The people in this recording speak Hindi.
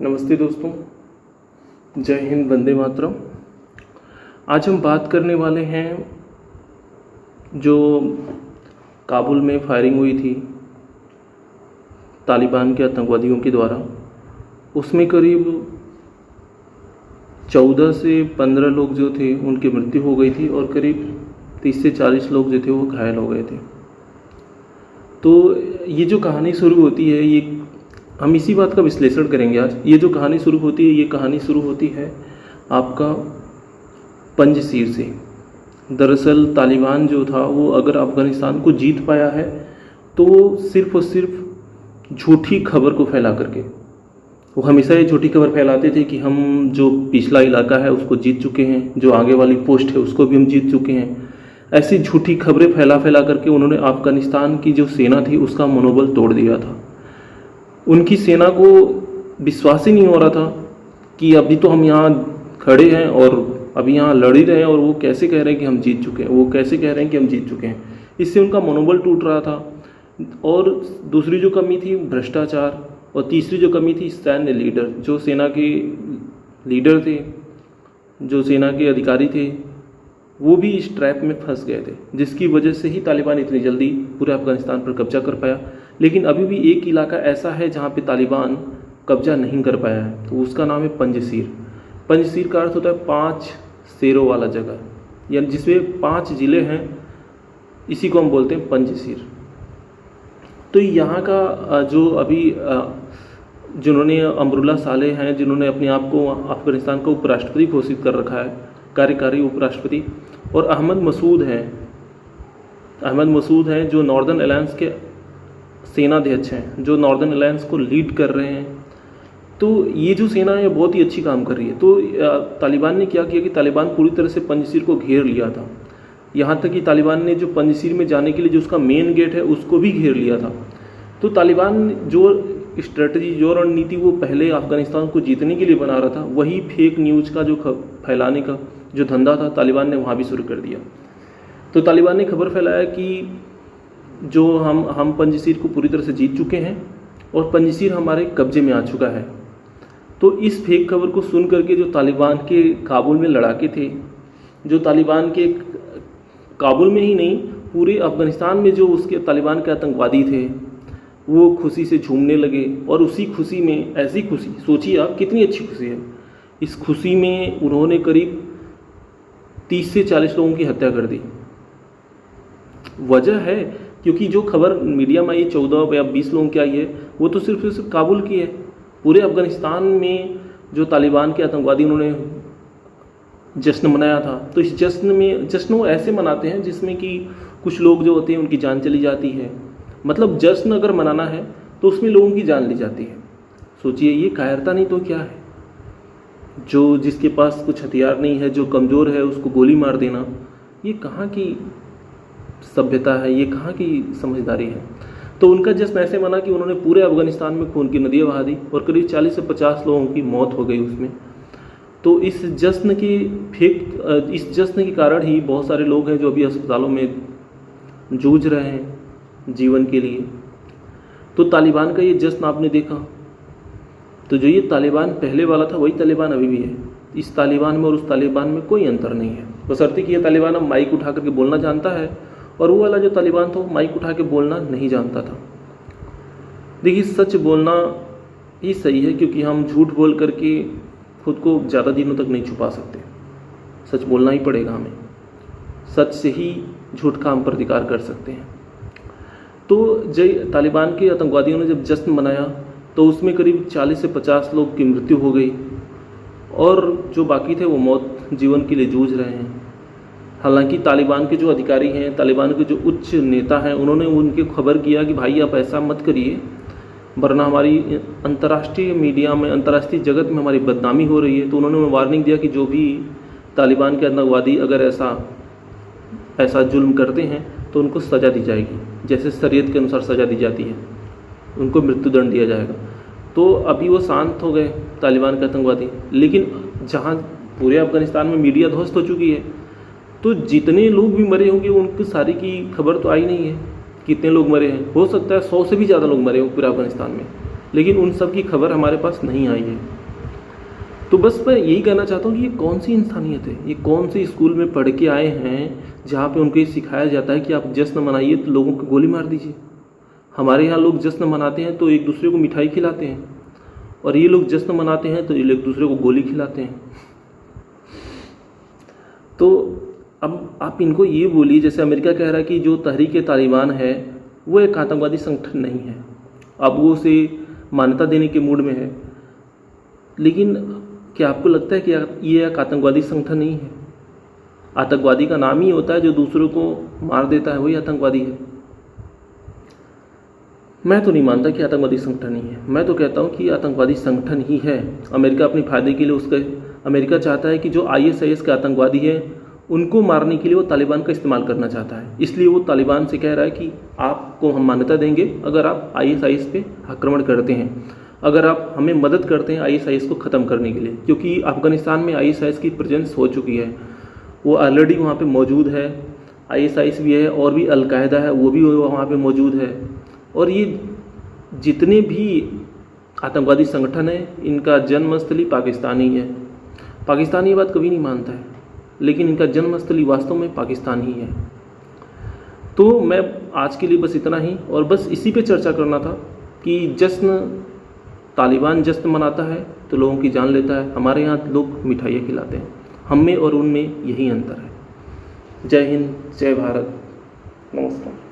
नमस्ते दोस्तों, जय हिंद, वंदे मातरम। आज हम बात करने वाले हैं जो काबुल में फायरिंग हुई थी तालिबान के आतंकवादियों के द्वारा। उसमें करीब 14 से 15 लोग जो थे उनकी मृत्यु हो गई थी और करीब 30 से 40 लोग जो थे वो घायल हो गए थे। तो ये जो कहानी शुरू होती है, ये हम इसी बात का विश्लेषण करेंगे आज। ये जो कहानी शुरू होती है, ये कहानी शुरू होती है आपका पंजशीर से। दरअसल तालिबान जो था वो अगर अफ़गानिस्तान को जीत पाया है तो वो सिर्फ़ और सिर्फ झूठी खबर को फैला करके, वो हमेशा ये झूठी खबर फैलाते थे कि हम जो पिछला इलाका है उसको जीत चुके हैं, जो आगे वाली पोस्ट है उसको भी हम जीत चुके हैं। ऐसी झूठी खबरें फैला करके उन्होंने अफ़गानिस्तान की जो सेना थी उसका मनोबल तोड़ दिया था। उनकी सेना को विश्वास ही नहीं हो रहा था कि अभी तो हम यहाँ खड़े हैं और अभी यहाँ लड़ ही रहे हैं और वो कैसे कह रहे हैं कि हम जीत चुके हैं, वो कैसे कह रहे हैं कि हम जीत चुके हैं। इससे उनका मनोबल टूट रहा था। और दूसरी जो कमी थी भ्रष्टाचार, और तीसरी जो कमी थी सैन्य लीडर। जो सेना के लीडर थे, जो सेना के अधिकारी थे, वो भी इस ट्रैप में फंस गए थे, जिसकी वजह से ही तालिबान इतनी जल्दी पूरे अफ़गानिस्तान पर कब्जा कर पाया। लेकिन अभी भी एक इलाका ऐसा है जहाँ पे तालिबान कब्जा नहीं कर पाया है, तो उसका नाम है पंजशीर। पंजशीर का अर्थ होता है 5 शेरों वाला जगह, यानी जिसमें 5 ज़िले हैं, इसी को हम बोलते हैं पंजशीर। तो यहाँ का जो अभी जिन्होंने अमरुल्लाह सालेह हैं, जिन्होंने अपने आप को अफ़गानिस्तान का उपराष्ट्रपति घोषित कर रखा है, कार्यकारी उपराष्ट्रपति, और अहमद मसूद हैं जो नॉर्दर्न अलायंस के सेनाध्यक्ष हैं, जो नॉर्दर्न अलायंस को लीड कर रहे हैं। तो ये जो सेना है बहुत ही अच्छी काम कर रही है। तो तालिबान ने क्या किया कि तालिबान पूरी तरह से पंजशीर को घेर लिया था। यहाँ तक कि तालिबान ने जो पंजशीर में जाने के लिए जो उसका मेन गेट है उसको भी घेर लिया था। तो तालिबान जो स्ट्रेटजी, जो रणनीति वो पहले अफ़गानिस्तान को जीतने के लिए बना रहा था, वही फेक न्यूज़ का जो फैलाने का जो धंधा था तालिबान ने वहाँ भी शुरू कर दिया। तो तालिबान ने खबर फैलाया कि जो हम पंजशीर को पूरी तरह से जीत चुके हैं और पंजशीर हमारे कब्जे में आ चुका है। तो इस फेक खबर को सुन करके जो तालिबान के काबुल में लड़ाके थे, जो तालिबान के काबुल में ही नहीं पूरे अफ़गानिस्तान में जो उसके तालिबान के आतंकवादी थे, वो खुशी से झूमने लगे। और उसी खुशी में, ऐसी खुशी, सोचिए आप कितनी अच्छी खुशी है, इस खुशी में उन्होंने करीब 30 से 40 लोगों की हत्या कर दी। वजह है क्योंकि जो खबर मीडिया में आई 14 या 20 लोगों की आई है, वो तो सिर्फ काबुल की है। पूरे अफ़गानिस्तान में जो तालिबान के आतंकवादी उन्होंने जश्न मनाया था, तो इस जश्न वो ऐसे मनाते हैं जिसमें कि कुछ लोग जो होते हैं उनकी जान चली जाती है। मतलब जश्न अगर मनाना है तो उसमें लोगों की जान ली जाती है। सोचिए, ये कायरता नहीं तो क्या है। जो जिसके पास कुछ हथियार नहीं है, जो कमज़ोर है, उसको गोली मार देना, ये कहाँ की सभ्यता है, ये कहाँ की समझदारी है। तो उनका जश्न ऐसे मना कि उन्होंने पूरे अफ़गानिस्तान में खून की नदियाँ बहा दी और करीब 40 से 50 लोगों की मौत हो गई उसमें। तो इस जश्न के कारण ही बहुत सारे लोग हैं जो अभी अस्पतालों में जूझ रहे हैं जीवन के लिए। तो तालिबान का ये जश्न आपने देखा, तो जो ये तालिबान पहले वाला था वही तालिबान अभी भी है। इस तालिबान में और उस तालिबान में कोई अंतर नहीं है, बशर्ते कि ये तालिबान अब माइक उठा करके बोलना जानता है, और वो वाला जो तालिबान था वो माइक उठा के बोलना नहीं जानता था। देखिए, सच बोलना ही सही है, क्योंकि हम झूठ बोल करके खुद को ज़्यादा दिनों तक नहीं छुपा सकते। सच बोलना ही पड़ेगा हमें, सच से ही झूठ का हम प्रतिकार कर सकते हैं। तो जब तालिबान के आतंकवादियों ने जब जश्न मनाया तो उसमें करीब 40 से 50 लोग की मृत्यु हो गई, और जो बाकी थे वो मौत जीवन के लिए जूझ रहे हैं। हालांकि तालिबान के जो अधिकारी हैं, तालिबान के जो उच्च नेता हैं, उन्होंने उनके खबर किया कि भाई आप ऐसा मत करिए, वरना हमारी अंतर्राष्ट्रीय मीडिया में, अंतर्राष्ट्रीय जगत में हमारी बदनामी हो रही है। तो उन्होंने वार्निंग दिया कि जो भी तालिबान के आतंकवादी अगर ऐसा जुल्म करते हैं तो उनको सज़ा दी जाएगी, जैसे शरीयत के अनुसार सज़ा दी जाती है, उनको मृत्युदंड दिया जाएगा। तो अभी वो शांत हो गए तालिबान के आतंकवादी। लेकिन जहाँ पूरे अफ़गानिस्तान में मीडिया ध्वस्त हो चुकी है, तो जितने लोग भी मरे होंगे उनकी सारी की खबर तो आई नहीं है, कितने लोग मरे हैं। हो सकता है 100 से भी ज़्यादा लोग मरे हों पूरे अफ़गानिस्तान में, लेकिन उन सब की खबर हमारे पास नहीं आई है। तो बस मैं यही कहना चाहता हूँ कि ये कौन सी इंसानियत है, ये कौन से स्कूल में पढ़ के आए हैं जहाँ पे उनको ये सिखाया जाता है कि आप जश्न मनाइए तो लोगों को गोली मार दीजिए। हमारे यहाँ लोग जश्न मनाते हैं तो एक दूसरे को मिठाई खिलाते हैं, और ये लोग जश्न मनाते हैं तो ये एक दूसरे को गोली खिलाते हैं। तो अब आप इनको ये बोलिए, जैसे अमेरिका कह रहा है कि जो तहरीक तालिबान है वो एक आतंकवादी संगठन नहीं है, अब वो उसे मान्यता देने के मूड में है, लेकिन क्या आपको लगता है कि ये एक आतंकवादी संगठन नहीं है? आतंकवादी का नाम ही होता है जो दूसरों को मार देता है, वही आतंकवादी है। मैं तो नहीं मानता कि आतंकवादी संगठन ही है, मैं तो कहता हूँ कि आतंकवादी संगठन ही है। अमेरिका अपने फ़ायदे के लिए अमेरिका चाहता है कि जो ISIS के आतंकवादी हैं उनको मारने के लिए वो तालिबान का इस्तेमाल करना चाहता है, इसलिए वो तालिबान से कह रहा है कि आपको हम मान्यता देंगे अगर आप ISIS पे आक्रमण करते हैं, अगर आप हमें मदद करते हैं ISIS को ख़त्म करने के लिए, क्योंकि अफ़गानिस्तान में ISIS की प्रेजेंस हो चुकी है, वो ऑलरेडी वहाँ पे मौजूद है। ISIS भी है और भी अलकायदा है, वो भी वहाँ पे मौजूद है। और ये जितने भी आतंकवादी संगठन हैं इनका जन्मस्थली पाकिस्तान ही है। पाकिस्तान ये बात कभी नहीं मानता है, लेकिन इनका जन्मस्थली वास्तव में पाकिस्तान ही है। तो मैं आज के लिए बस इतना ही, और बस इसी पे चर्चा करना था कि तालिबान जश्न मनाता है तो लोगों की जान लेता है, हमारे यहाँ लोग मिठाइयाँ खिलाते हैं। हम में और उनमें यही अंतर है। जय हिंद, जय भारत, नमस्कार।